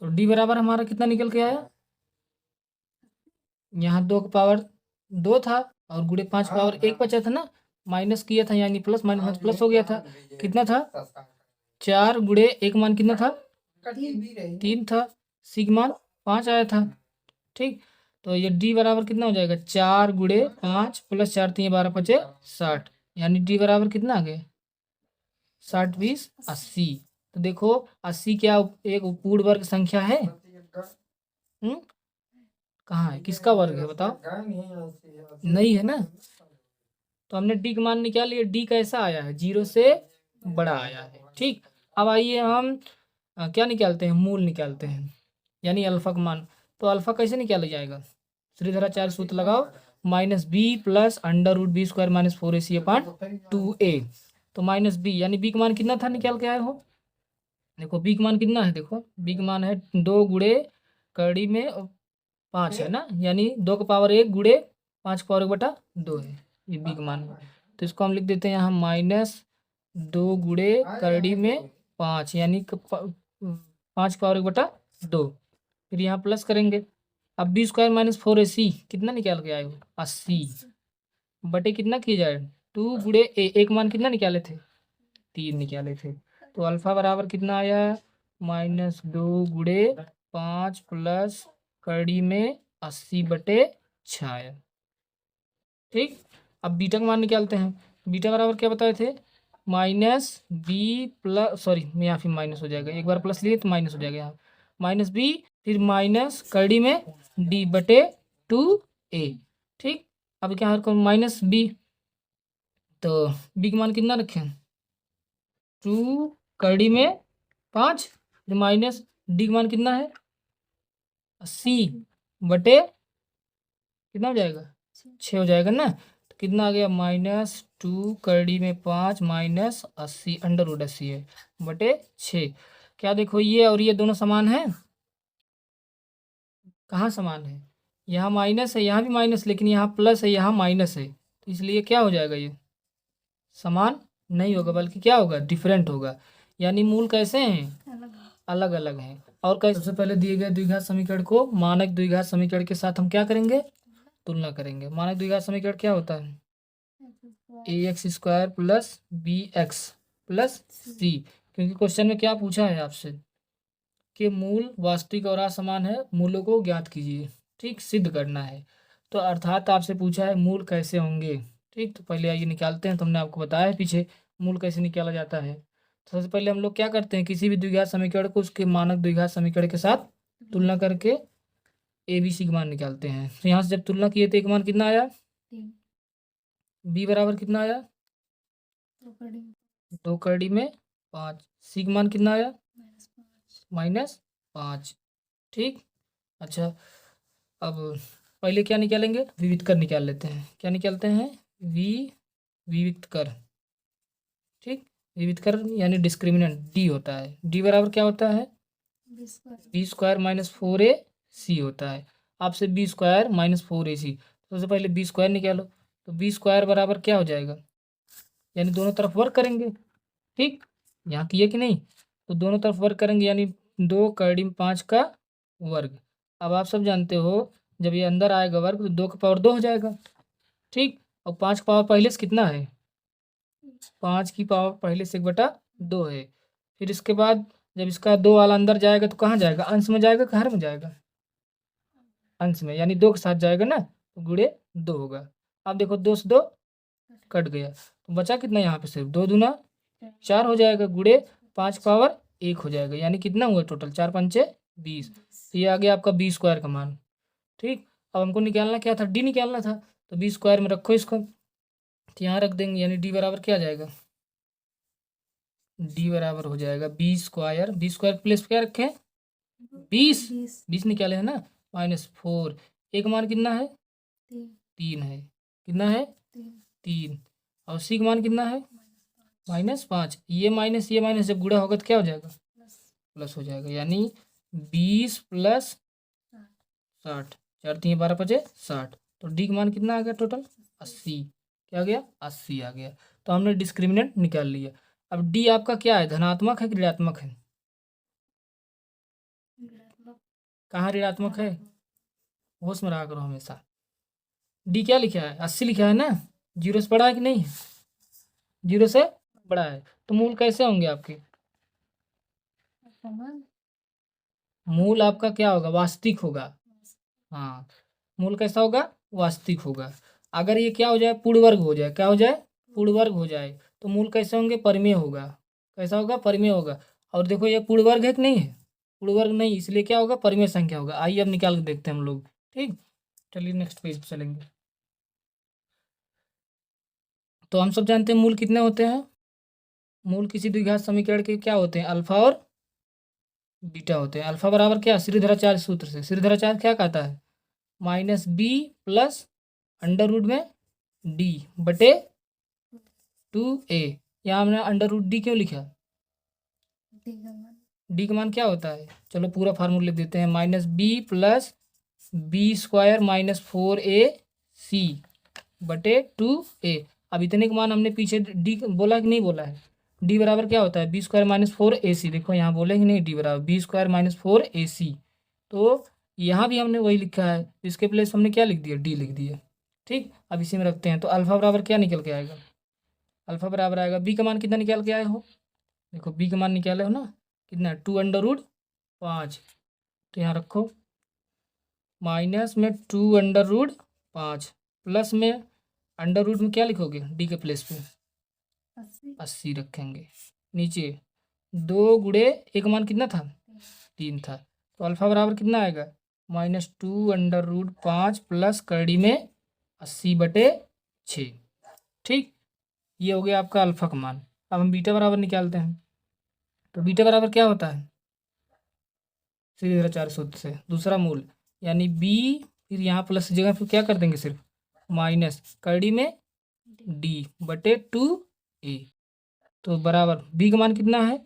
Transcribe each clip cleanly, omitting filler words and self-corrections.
तो डी बराबर हमारा कितना निकल के आया, यहाँ 2 का पावर 2 था और गुणे 5 पावर 1 बचा था ना, माइनस किया था यानी प्लस, माइनस प्लस हो गया था। कितना था, 4 गुणे 1 मान कितना था, 3 था। सी का मान 5 आया था। ठीक, तो ये डी बराबर कितना हो जाएगा, 4 गुणे 5 प्लस 4 3 12 5 60, यानी डी बराबर कितना आ गया, 60 20 80। तो देखो 80 क्या एक पूर्ण वर्ग संख्या है? कहाँ है, किसका वर्ग है बताओ? नहीं है ना। तो हमने डी का मान निकाल लिया, डी कैसा आया है, 0 से बड़ा आया है। ठीक, अब आइए हम क्या निकालते हैं, मूल निकालते हैं, यानी अल्फा का मान। तो अल्फा कैसे निकाला जाएगा, श्रीधराचार्य सूत्र लगाओ, minus b plus under root b square minus 4ac upon 2a। तो माइनस बी यानी बी का मान कितना था, निकाल के आए हो। देखो बी का मान कितना है, देखो बी का मान है 2 गुणे कड़ी में 5 है ना, यानी 2 का पावर 1 गुणे 5 का पावर 1 बटा 2 है, ये बी का मान है। तो इसको हम लिख देते हैं यहाँ माइनस 2 गुणे करड़ी में 5, यानी 5 का पावर 1 बटा 2। फिर यहाँ प्लस करेंगे। अब बी स्क्वायर माइनस 4ac कितना निकाल के आए हो, 80 बटे कितना किया जाए, 2 गुणे एक मान कितना निकाले थे, 3 निकाले थे। तो अल्फा बराबर कितना आया, माइनस 2 गुणे 5 प्लस कड़ी में 80 बटे 6 आया। ठीक, अब बीटा का मान निकालते हैं। बीटा बराबर क्या बताए थे, माइनस बी प्लस, सॉरी यहाँ फिर माइनस हो जाएगा, एक बार प्लस लिए तो माइनस हो जाएगा यहाँ, माइनस बी फिर माइनस कड़ी में डी बटे 2a। ठीक, अब क्या करो, माइनस बी, तो बी का मान कितना रखें, 2 कड़ी में 5, फिर माइनस डी का मान कितना है, 80 बटे कितना हो जाएगा, 6 हो जाएगा ना। तो कितना आ गया, -2 कड़ी में 5 माइनस 80 अंडर रूट 80 है बटे 6। क्या देखो ये और ये दोनों समान है, कहाँ समान है, यहाँ माइनस है यहाँ भी माइनस, लेकिन यहाँ प्लस है यहाँ माइनस है, तो इसलिए क्या हो जाएगा, ये समान नहीं होगा बल्कि क्या होगा, डिफरेंट होगा। यानी मूल कैसे हैं, अलग अलग हैं। और कैसे, सबसे पहले दिए गए द्विघात समीकरण को मानक द्विघात समीकरण के साथ हम क्या करेंगे, तुलना करेंगे। मानक द्विघात समीकरण क्या होता है, ax square plus B X plus C, क्योंकि क्वेश्चन में क्या पूछा है आपसे कि मूल वास्तविक और असमान है, मूलों को ज्ञात कीजिए। ठीक, सिद्ध करना है, तो अर्थात आपसे पूछा है मूल कैसे होंगे। ठीक, तो पहले आइए निकालते हैं, तो हमने आपको बताया है पीछे मूल कैसे निकाला जाता है। तो सबसे पहले हम लोग क्या करते हैं, किसी भी द्विघात समीकरण को उसके मानक द्विघात समीकरण के साथ तुलना करके ए बी सी का मान निकालते हैं। तो यहाँ से जब तुलना किए तो एक मान कितना आया, बी बराबर कितना आया, 2 कड़ी में 5, सी का मान कितना आया, -5। ठीक, अच्छा अब पहले क्या निकालेंगे, विविध कर निकाल लेते हैं। क्या निकालते हैं, विविध कर। ठीक, विविध कर यानी डिस्क्रिमिनेंट डी होता है, डी बराबर क्या होता है, बी स्क्वायर माइनस 4ac होता है। आपसे बी स्क्वायर माइनस 4ac, सबसे पहले बी स्क्वायर निकालो। तो बी स्क्वायर बराबर क्या हो जाएगा, यानी दोनों तरफ वर्क करेंगे। ठीक, यहाँ किए कि नहीं, तो दोनों तरफ वर्क करेंगे, यानी 2 कड़ी में 5 का वर्ग। अब आप सब जानते हो जब ये अंदर आएगा वर्ग तो 2 का पावर 2 हो जाएगा। ठीक, और 5 का पावर पहले से कितना है, 5 की पावर पहले से 1/2 है। फिर इसके बाद जब इसका 2 वाला अंदर जाएगा तो कहाँ जाएगा, अंश में जाएगा कि हर में जाएगा, अंश में, यानी 2 के साथ जाएगा ना, तो गुणे 2 होगा। अब देखो 2 से 2 कट गया, तो बचा कितना, यहाँ पे सिर्फ 2 दूना 4 हो जाएगा, गुणे 5 पावर 1 हो जाएगा, यानी कितना हुआ टोटल, 4 पंचे 20। तो ये आ गया आपका बी स्क्वायर का मान। ठीक, अब हमको निकालना क्या था, डी निकालना था, तो बी स्क्वायर में रखो इसको, तो यहाँ रख देंगे, यानी डी बराबर क्या आ जाएगा, डी बराबर हो जाएगा बी स्क्वायर प्लेस क्या रखें, 20 निकाले है ना, -4, एक मान कितना है, 3 है, कितना है, 3, और सी का मान कितना है, -5। ये माइनस जब गुणा होगा तो क्या हो जाएगा, प्लस हो जाएगा, यानी 20 प्लस 60, 4 3 12 5 60। तो डी का मान कितना आ गया टोटल, 80। क्या आ गया, 80 आ गया। तो हमने डिस्क्रिमिनेंट निकाल लिया। अब डी आपका क्या है, धनात्मक है कि ऋणात्मक है, कहाँ ऋणात्मक है, होश में रहा करो हमेशा। डी क्या लिखा है, 80 लिखा है ना, 0 से बड़ा है कि नहीं है, 0 से बड़ा है। तो मूल कैसे होंगे आपके, मूल आपका क्या होगा, वास्तविक होगा। हाँ, मूल कैसा होगा, वास्तविक होगा। अगर ये क्या हो जाए, पूर्ण वर्ग हो जाए, क्या हो जाए, पूर्ण वर्ग हो जाए, तो मूल कैसे होंगे, परिमेय होगा। कैसा होगा, परिमेय होगा। और देखो ये पूर्ण वर्ग है कि नहीं है, पूर्ण वर्ग नहीं, इसलिए क्या होगा, परिमेय संख्या होगा। आइए अब निकाल के देखते हैं हम लोग। ठीक, चलिए नेक्स्ट पेज पे चलेंगे। तो हम सब जानते हैं मूल कितने होते हैं, मूल किसी द्विघात समीकरण के क्या होते हैं, अल्फा और बीटा होते हैं। अल्फा बराबर क्या, श्रीधराचार्य सूत्र से, श्रीधराचार्य क्या कहता है, -b प्लस अंडर रूट में डी बटे 2a। यहाँ हमने अंडर रूट डी क्यों लिखा, डी का मान क्या होता है, चलो पूरा फार्मूला लिख देते हैं, -b plus b² minus 4ac बटे 2a। अब इतने का मान हमने पीछे डी बोला कि नहीं बोला है, डी बराबर क्या होता है, b² माइनस 4ac। देखो यहाँ बोले कि नहीं, डी बराबर b² माइनस 4ac। तो यहाँ भी हमने वही लिखा है, इसके प्लेस हमने क्या लिख दिया, डी लिख दिया। ठीक, अब इसी में रखते हैं। तो अल्फा बराबर क्या निकल के आएगा, अल्फा बराबर आएगा, बी का मान कितना निकाल के आए हो, देखो बी का मान निकाले हो ना, कितना, 2√5। तो यहाँ रखो, माइनस में 2√5 प्लस में अंडर रूट में क्या लिखोगे, डी के प्लेस पे 80 रखेंगे। नीचे 2 गुणे एक मान कितना था, 3 था। तो अल्फा बराबर कितना आएगा, -2√5 प्लस कड़ी में 80/6। ठीक, ये हो गया आपका अल्फा का मान। अब हम बीटा बराबर निकालते हैं। तो बीटा बराबर क्या होता है, श्रीधराचार्य सूत्र से दूसरा मूल, यानी बी, फिर यहाँ प्लस की जगह फिर क्या कर देंगे, सिर्फ माइनस कड़ी में डी बटे 2a। तो बराबर बी का मान कितना है,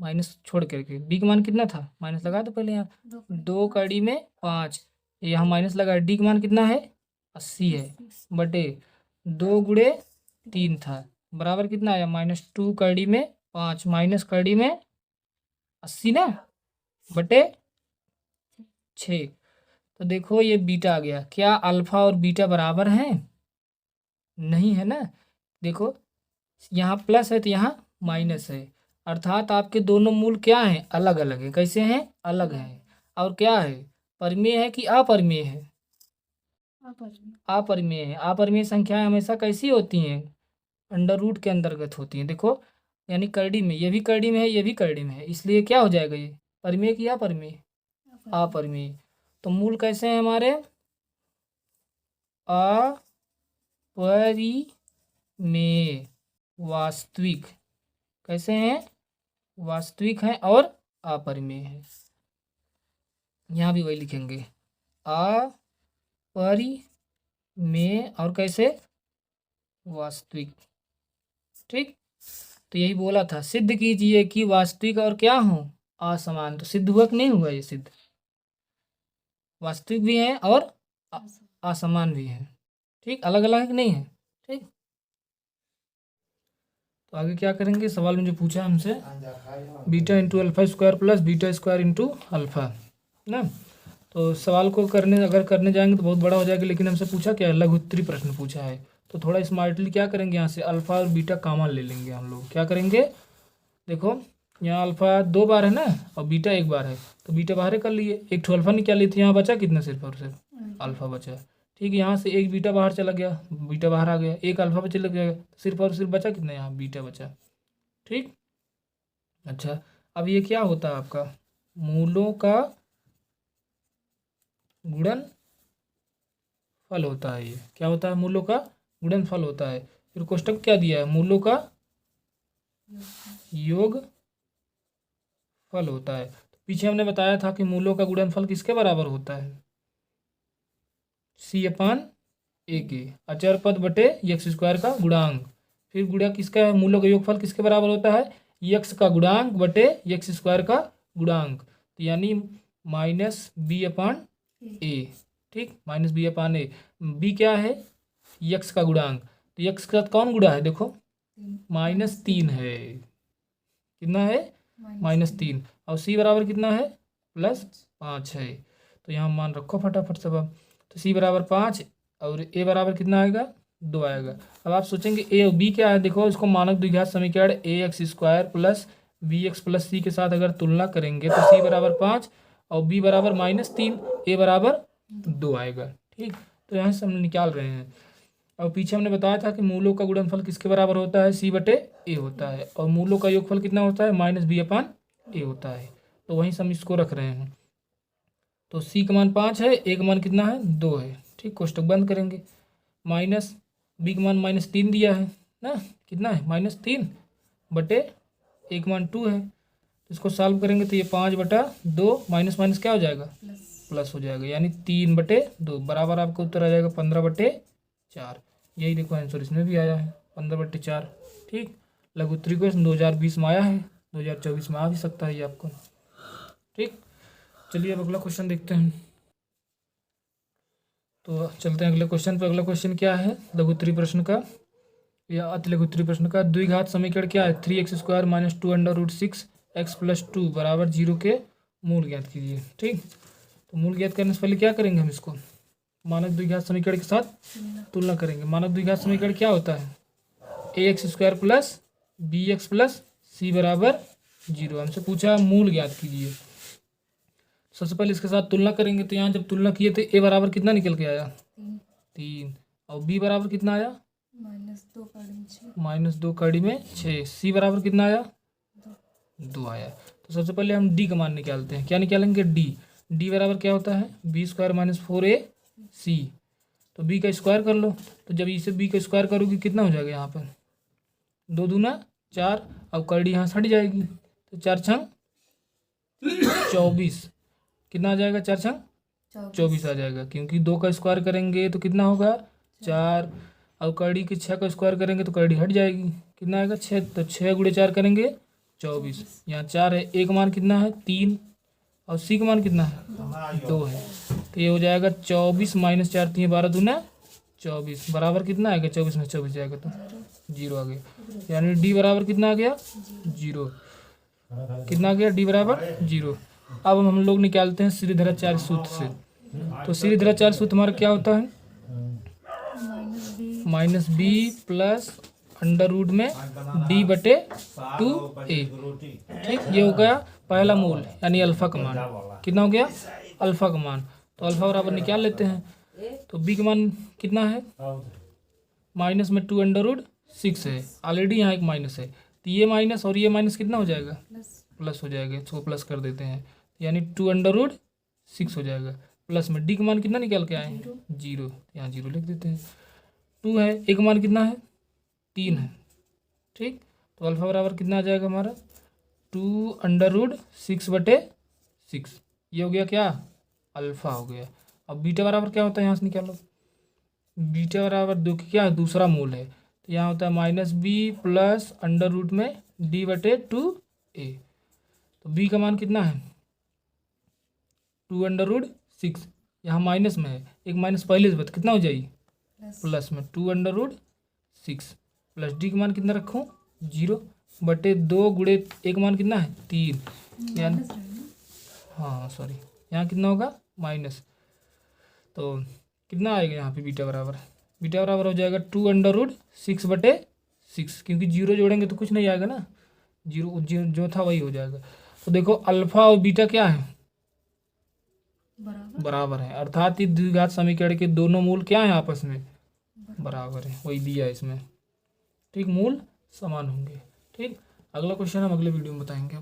माइनस छोड़ करके बी का मान कितना था, माइनस लगा दो पहले, यहाँ 2 कड़ी में 5, यहाँ माइनस लगा, डी का मान कितना है, 80 है, बटे 2 गुणे 3 था, बराबर कितना आया, -2 कड़ी में 5 माइनस कड़ी में 80 ना, बटे 6। तो देखो ये बीटा आ गया। क्या अल्फा और बीटा बराबर हैं, नहीं है ना। देखो यहाँ प्लस है तो यहाँ माइनस है, अर्थात आपके दोनों मूल क्या हैं, अलग अलग है। कैसे हैं, अलग हैं। और क्या है, परिमेय है कि अपरिमेय है, अपरिमेय है। अपरिमेय संख्याएं हमेशा कैसी होती हैं, अंडर रूट के अंतर्गत होती हैं। देखो यानी करड़ी में, ये भी करड़ी में है, ये भी करड़ी में है, इसलिए क्या हो जाएगा, ये परिमेय कि अपरिमेय, अपरिमेय। तो मूल कैसे हैं हमारे, अपरिमेय, वास्तविक। कैसे हैं, वास्तविक हैं और अपरिमेय है। यहाँ भी वही लिखेंगे, अपरिमेय और कैसे, वास्तविक। ठीक, तो यही बोला था, सिद्ध कीजिए कि वास्तविक और क्या हो, असमान। तो सिद्ध हुआ कि नहीं हुआ, ये सिद्ध, वास्तविक भी है और असमान भी है। ठीक, अलग अलग है कि नहीं है। ठीक, तो आगे क्या करेंगे, सवाल में जो पूछा हमसे, beta into alpha square plus beta square into alpha ना। तो सवाल को अगर करने जाएंगे तो बहुत बड़ा हो जाएगा, लेकिन हमसे पूछा क्या, लघु उत्तरीय प्रश्न पूछा है। तो थोड़ा स्मार्टली क्या करेंगे, यहाँ से अल्फा और बीटा कॉमन ले लेंगे हम लोग। क्या करेंगे, देखो यहाँ अल्फा 2 बार है ना, और बीटा 1 बार है, तो बीटा बाहर कर लिए, एक ठो अल्फा निकाल लिए, तो यहाँ बचा कितना, सिर्फ और सिर्फ अल्फा बचा। ठीक है, यहाँ से एक बीटा बाहर चला गया, बीटा बाहर आ गया, एक अल्फा पे चला गया, सिर्फ और सिर्फ बचा कितना, यहाँ बीटा बचा। ठीक, अच्छा अब ये क्या होता है आपका, मूलों का गुणनफल होता है। ये क्या होता है, मूलों का गुणनफल होता है। फिर कोष्टक क्या दिया है, मूलों का योग फल होता है। पीछे हमने बताया था कि मूलों का गुणनफल किसके बराबर होता है, C/A के, अचर पद बटे x स्क्वायर का गुणांक। फिर गुणा किसका है, मूलों का योगफल किसके बराबर होता है, x का गुणांक बटे x स्क्वायर का गुणांक। तो यानी -b/a। ठीक, -b/a, b क्या है, x का गुणांक, तो x के साथ कौन गुणा है, देखो -3 है, कितना है, -3, और c बराबर कितना है, +3 5 है। तो यहाँ मान रखो फटाफट सब। अब तो सी बराबर 5 और ए बराबर कितना आएगा, 2 आएगा। अब आप सोचेंगे ए और बी क्या है, देखो इसको मानक द्विघात समीकरण A X square plus B X plus C के साथ अगर तुलना करेंगे तो सी बराबर 5 और बी बराबर -3, ए बराबर 2 आएगा। ठीक, तो यहाँ से हम निकाल रहे हैं। और पीछे हमने बताया था कि मूलों का गुणनफल किसके बराबर होता है, सी बटे ए होता है, और मूलों का योगफल कितना होता है, -b/a होता है। तो वहीं से हम इसको रख रहे हैं। तो सी का मान 5 है, ए का मान कितना है, 2 है। ठीक, कोष्टक बंद करेंगे। माइनस बी का मान -3 दिया है ना, कितना है, -3 बटे ए का मान 2 है। तो इसको सॉल्व करेंगे तो ये 5/2 माइनस माइनस क्या हो जाएगा, प्लस हो जाएगा, यानी 3/2 बराबर आपका उत्तर आ जाएगा 15/4। यही देखो आंसर इसमें भी आया है 15/4। ठीक, लघुत्तरी क्वेश्चन 2020 में आया है, 2024 में आ भी सकता है ये आपको। ठीक, चलिए अब अगला क्वेश्चन देखते हैं। तो चलते हैं अगले क्वेश्चन पे। अगला क्वेश्चन क्या है, लघुत्तरी प्रश्न का या अति लघुत्तरी प्रश्न का। द्विघात समीकरण क्या है, 3x² - 2√6 x + 2 बराबर 0 के मूल ज्ञात कीजिए। ठीक, तो मूल ज्ञात करने से पहले क्या करेंगे, हम इसको मानक द्विघात समीकरण के साथ तुलना करेंगे। मानक द्विघात समीकरण क्या होता है, ax² + bx + c बराबर 0। हमसे पूछा मूल ज्ञात कीजिए। सबसे पहले इसके साथ तुलना करेंगे। तो यहाँ जब तुलना किए थे ए बराबर कितना निकल के आया, 3, और बी बराबर कितना आया, -2 कड़ी में 6, सी बराबर कितना आया, 2 आया। तो सबसे पहले हम डी का मान निकालते हैं। क्या निकालेंगे, डी बराबर क्या होता है, b² - 4ac। तो बी का स्क्वायर कर लो। तो जब इसे बी का स्क्वायर करोगे कितना हो जाएगा, यहाँ पर 2 दूना 4, अब कड़ी यहाँ से हट जाएगी तो 4 छंग 24, कितना आ जाएगा, 4 छंग 24 आ जाएगा, क्योंकि 2 का स्क्वायर करेंगे तो कितना होगा, 4, और कड़ी के 6 का स्क्वायर करेंगे तो कड़ी हट जाएगी, कितना आएगा, 6। तो 6 × 4 करेंगे 24, यहाँ 4 है, ए का मान कितना है, 3, और सी का मान कितना है, 2 है। तो ये हो जाएगा 24 - 4 3 12 दूना 24 बराबर कितना आएगा, 24 में 24 जाएगा तो 0 आ गया, यानी डी बराबर कितना आ गया, 0। कितना आ गया, डी बराबर 0। अब हम लोग निकालते हैं श्रीधराचार्य सूत्र से। तो श्रीधराचार्य सूत्र हमारा क्या होता है, -b + √d/2a। ठीक, ये हो गया पहला मूल, यानी अल्फा का मान। कितना हो गया, अल्फा का मान। तो अल्फा बराबर निकाल लेते हैं। तो बी का मान कितना है, माइनस में 2√6 है, ऑलरेडी यहाँ एक माइनस है, तो ये माइनस और ये माइनस कितना हो जाएगा, प्लस हो जाएगा। इसको प्लस कर देते हैं, यानी 2√6 हो जाएगा। प्लस में डी का मान कितना निकाल के आए, 0, यहाँ 0 लिख देते हैं। 2 है, ए का मान कितना है, 3 है। ठीक, तो अल्फा बराबर कितना आ जाएगा हमारा, 2√6/6। ये हो गया क्या, अल्फा हो गया। अब बीटा बराबर क्या होता है, यहाँ से निकालो। बीटा बराबर 2 की क्या है, दूसरा मूल है, तो यहाँ होता है -b + √d/2a। तो b का मान कितना है, 2√6, यहाँ माइनस में है, एक माइनस पहले से बता कितना हो जाएगी, प्लस में 2√6 प्लस डी का मान कितना रखूँ, 0/2 गुणे एक मान कितना है, 3, यानी हाँ सॉरी, यहाँ कितना होगा, माइनस। तो कितना आएगा यहाँ पे, बीटा बराबर हो जाएगा 2√6/6, क्योंकि 0 जोड़ेंगे तो कुछ नहीं आएगा ना, 0 जो था वही हो जाएगा। तो देखो अल्फा और बीटा क्या है, बराबर है, अर्थात इस द्विघात समीकरण के दोनों मूल क्या है, आपस में बराबर है, वही दिया है इसमें। ठीक, मूल समान होंगे। ठीक, अगला क्वेश्चन हम अगले वीडियो में बताएंगे।